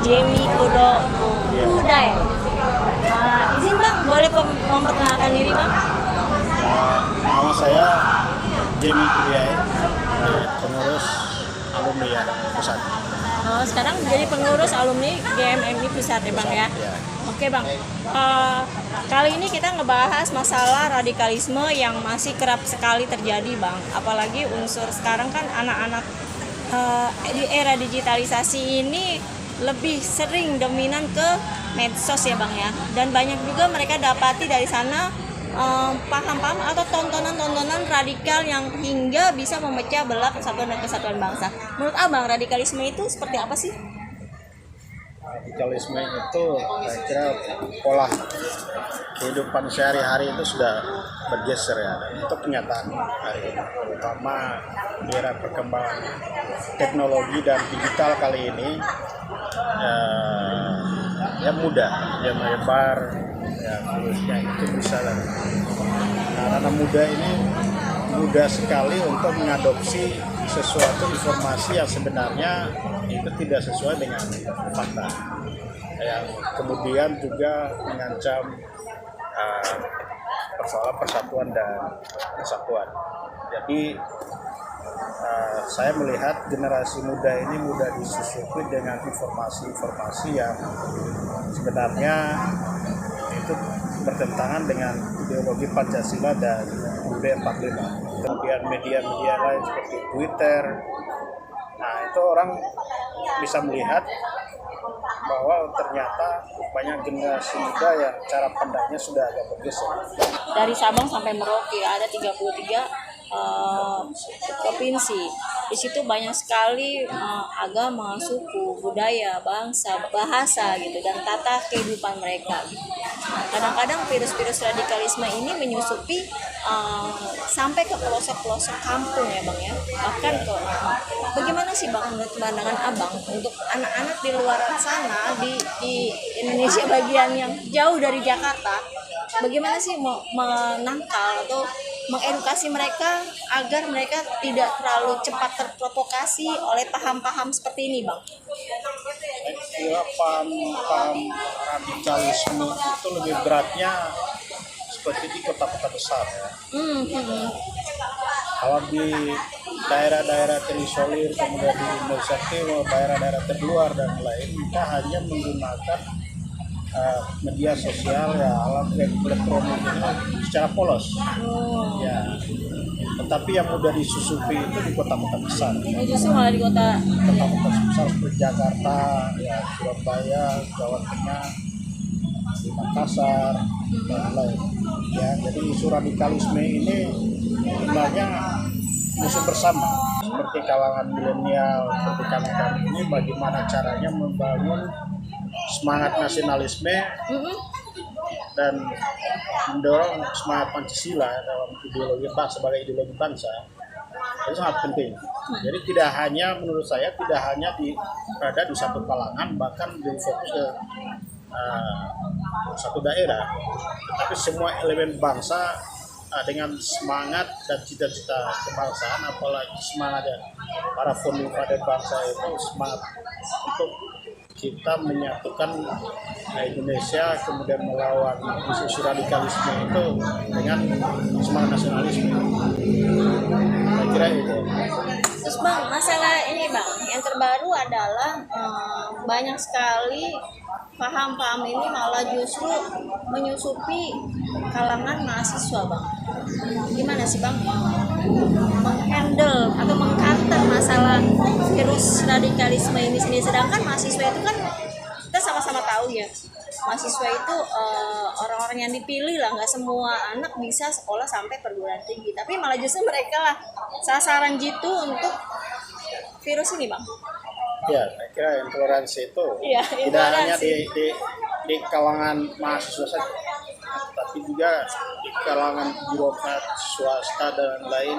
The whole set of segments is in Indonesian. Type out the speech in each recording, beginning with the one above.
Jamie Kudo Uday. Izin Bang, boleh memperkenalkan diri Bang? Nama saya Jamie Kudiay, pengurus alumni ya pusat. Oh, sekarang jadi pengurus alumni GMMI pusat ya Bang ya? Ya. Oke Bang, kali ini kita ngebahas masalah radikalisme yang masih kerap sekali terjadi Bang. Apalagi unsur sekarang kan anak-anak di era digitalisasi ini lebih sering dominan ke medsos ya Bang ya. Dan banyak juga mereka dapati dari sana paham-paham atau tontonan-tontonan radikal yang hingga bisa memecah belah persatuan dan kesatuan bangsa. Menurut Abang, radikalisme itu seperti apa sih? Radikalisme itu saya kira pola kehidupan sehari-hari itu sudah bergeser ya. Itu kenyataan hari ini, terutama di era perkembangan teknologi dan digital kali ini. Ya mudah, dia melebar, ya virusnya itu bisa. Nah, anak muda ini mudah sekali untuk mengadopsi sesuatu informasi yang sebenarnya itu tidak sesuai dengan fakta, yang kemudian juga mengancam persoalan persatuan dan kesatuan. Jadi saya melihat generasi muda ini mudah disusupi dengan informasi-informasi yang sebenarnya itu bertentangan dengan ideologi Pancasila dan UUD 45. Kemudian media-media lain seperti Twitter, nah itu orang bisa melihat bahwa ternyata banyak generasi muda yang cara pandangnya sudah agak bergeser. Dari Sabang sampai Merauke ada 33 provinsi. Di situ banyak sekali agama, suku, budaya, bangsa, bahasa gitu dan tata kehidupan mereka. Kadang-kadang virus-virus radikalisme ini menyusupi sampai ke pelosok-pelosok kampung ya Bang ya. Bahkan ke bagaimana sih Bang menurut pandangan Abang untuk anak-anak di luar sana di Indonesia bagian yang jauh dari Jakarta, bagaimana sih menangkal atau mengedukasi mereka agar mereka tidak terlalu cepat terprovokasi oleh paham-paham seperti ini Bang? Ya, paham radikalisme itu lebih beratnya seperti di kota-kota besar ya. Kalau di daerah-daerah terisolir, kemudian di Indonesia Timur, daerah-daerah terluar dan lain, kita hanya menggunakan media sosial ya, alat elektronik ini secara polos. Ya. Tetapi yang mudah disusupi itu di kota-kota besar. Justru malah di kota Besar seperti Jakarta, ya, Surabaya, Jawa Tengah, di Makassar dan lain. Ya, jadi isu radikalisme ini sebenarnya musuh bersama. Seperti kalangan milenial, seperti kami-kami ini, bagaimana caranya membangun semangat nasionalisme dan mendorong semangat Pancasila dalam ideologi bangsa sebagai ideologi bangsa. Itu sangat penting. Jadi tidak hanya, menurut saya, tidak hanya berada di satu kalangan, bahkan di fokus ke satu daerah, tapi semua elemen bangsa dengan semangat dan cita-cita kebangsaan, apalagi semangat para founding father bangsa itu semangat untuk kita menyatukan Indonesia, kemudian melawan isu radikalisme itu dengan semangat nasionalisme. Saya kira itu. Terus Bang, masalah ini Bang, yang terbaru adalah banyak sekali paham-paham ini malah justru menyusupi kalangan mahasiswa Bang. Gimana sih Bang menghandle atau mengcounter masalah virus radikalisme ini sendiri? Sedangkan mahasiswa itu kan kita sama-sama tahu ya, mahasiswa itu orang-orang yang dipilih lah, nggak semua anak bisa sekolah sampai perguruan tinggi, tapi malah justru mereka lah sasaran jitu untuk virus ini Bang. Ya, saya kira intoleransi itu tidak hanya di kalangan mahasiswa saja, tapi juga di kalangan birokrat, swasta dan lain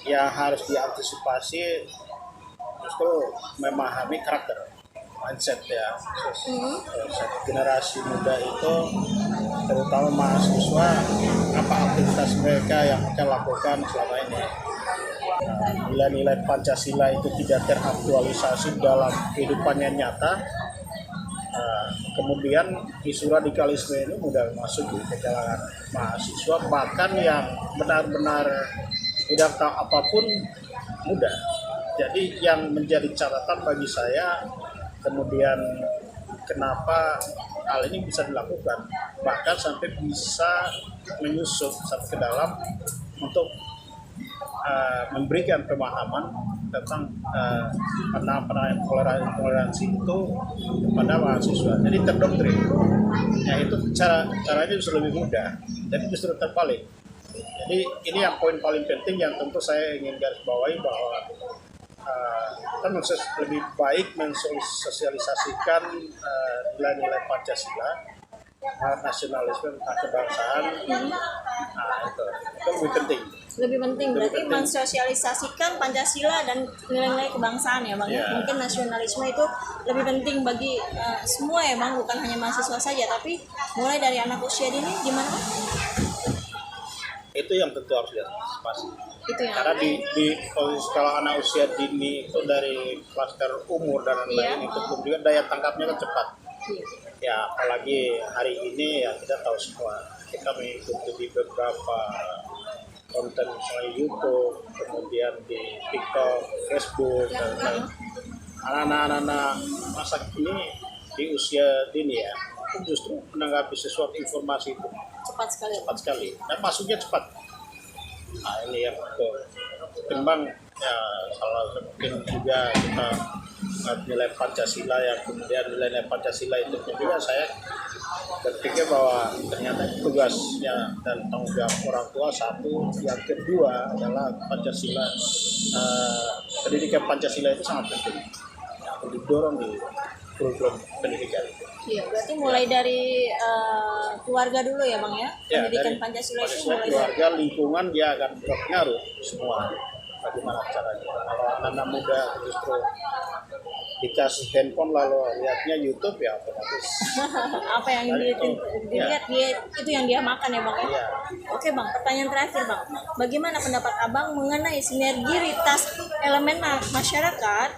yang harus diantisipasi, justru memahami karakter, mindset ya. Generasi muda itu, terutama mahasiswa, apa aktivitas mereka yang mereka lakukan selama ini. Nilai-nilai Pancasila itu tidak teraktualisasi dalam kehidupan yang nyata, kemudian isu radikalisme ini mudah masuk di kalangan mahasiswa, bahkan yang benar-benar tidak tahu apapun mudah. Jadi yang menjadi catatan bagi saya, kemudian kenapa hal ini bisa dilakukan, bahkan sampai bisa menyusup sampai ke dalam untuk memberikan pemahaman tentang penanganan toleransi itu kepada mahasiswa. Jadi terdoktrin. Ya itu caranya justru lebih mudah, tapi justru terbalik. Jadi ini yang poin paling penting yang tentu saya ingin garis bawahi, bahwa kita lebih baik mensosialisasikan nilai-nilai Pancasila, nasionalisme, kebangsaan. Nah, itu lebih penting. Lebih penting berarti mensosialisasikan Pancasila dan nilai-nilai kebangsaan ya Bang. Ya. Mungkin nasionalisme itu lebih penting bagi semua ya Bang, bukan hanya mahasiswa saja, tapi mulai dari anak usia dini gimana Bang? Itu yang tentu harus diantisipasi. Itu yang Karena di kalau anak usia dini itu dari klaster umur dan lain-lain, itu pun juga daya tangkapnya kan cepat. Ya apalagi hari ini ya kita tahu semua, kita mengikuti di beberapa konten misalnya YouTube, kemudian di TikTok, Facebook, dan lain. Anak-anak masa kini di usia dini ya, itu justru menanggapi sesuatu informasi itu cepat sekali dan masuknya cepat. Nah ini yang ketimbang ya, salah mungkin juga kita nilai Pancasila, yang kemudian nilai Pancasila itu juga saya berpikir bahwa ternyata tugasnya dan tanggung jawab orang tua satu, yang kedua adalah Pancasila, pendidikan Pancasila itu sangat penting untuk didorong di kurikulum pendidikan. Iya, berarti mulai dari keluarga dulu ya Bang ya? Ya, Pendidikan dari Pancasila itu mulai dari keluarga, lingkungan, dia akan berpengaruh semua. Bagaimana caranya? Kalau anak muda justru dikasih handphone lalu lihatnya YouTube, ya otomatis apa yang dilihat dia itu yang dia makan ya Bang ya? ya. Oke Bang, pertanyaan terakhir Bang. Bagaimana pendapat Abang mengenai sinergitas elemen masyarakat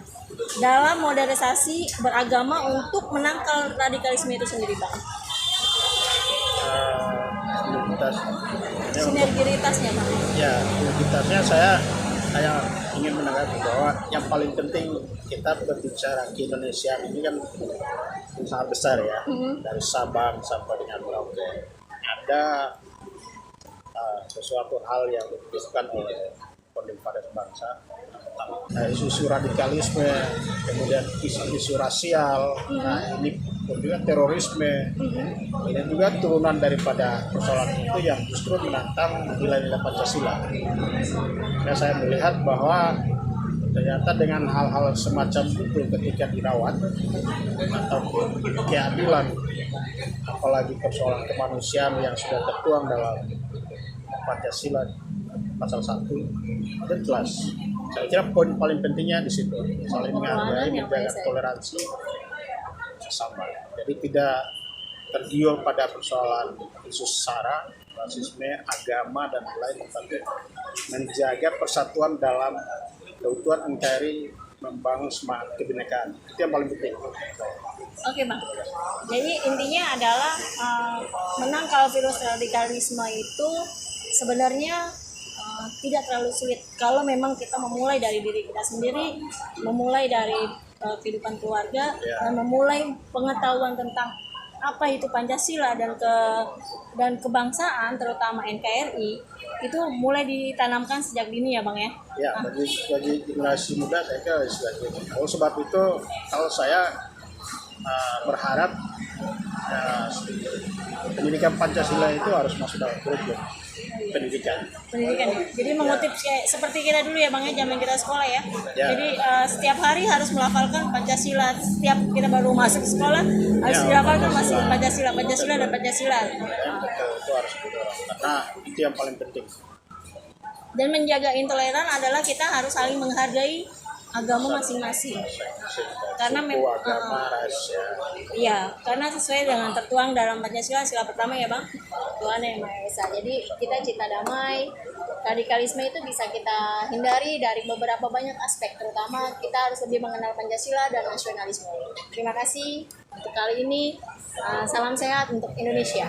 dalam modernisasi beragama untuk menangkal radikalisme itu sendiri Bang? Sinergitasnya Bang? Ya, sinergitasnya saya ingin menanggapi bahwa yang paling penting kita berbicara ke Indonesia ini kan sangat besar ya, dari Sabang sampai dengan Merauke. Ada sesuatu hal yang dibutuhkan oleh founding fathers bangsa tentang isu radikalisme, kemudian isu rasial, nah ini juga terorisme, ini juga turunan daripada persoalan itu yang justru menantang nilai-nilai Pancasila. Ya, saya melihat bahwa ternyata dengan hal-hal semacam itu ketika dirawat atau keadilan, apalagi persoalan kemanusiaan yang sudah tertuang dalam Pancasila pasal 1, itu jelas. Saya kira poin paling pentingnya di situ, saling menghargai, menjaga toleransi sesama. Jadi tidak tergiur pada persoalan isu sara, rasisme, agama dan lain, tapi menjaga persatuan dalam keutuhan NKRI, membangun semangat kebinekaan. Itu yang paling penting. Oke Bang, jadi intinya adalah menangkal virus radikalisme itu sebenarnya tidak terlalu sulit kalau memang kita memulai dari diri kita sendiri, memulai dari kehidupan keluarga, dan memulai pengetahuan tentang apa itu Pancasila dan kebangsaan, terutama NKRI, itu mulai ditanamkan sejak dini ya Bang ya? Ya, bagi generasi muda saya kira sudah gitu. Oleh sebab itu, kalau saya berharap pendidikan Pancasila itu harus masuk dalam kurikulum pendidikan. Jadi mengutip seperti kita dulu ya Bang ya, zaman kita sekolah ya. Jadi setiap hari harus melafalkan Pancasila. Setiap kita baru masuk sekolah harus dilafalkan masih Pancasila dan Pancasila. Itu harus didorong karena itu yang paling penting. Dan menjaga intoleran adalah kita harus saling menghargai agama masing-masing. Karena agama, ras, iya, karena sesuai dengan tertuang dalam Pancasila sila pertama ya Bang, Tuhan Yang Maha Esa. Jadi kita cita damai, radikalisme itu bisa kita hindari dari beberapa banyak aspek, terutama kita harus lebih mengenal Pancasila dan nasionalisme. Terima kasih. Untuk kali ini salam sehat untuk Indonesia.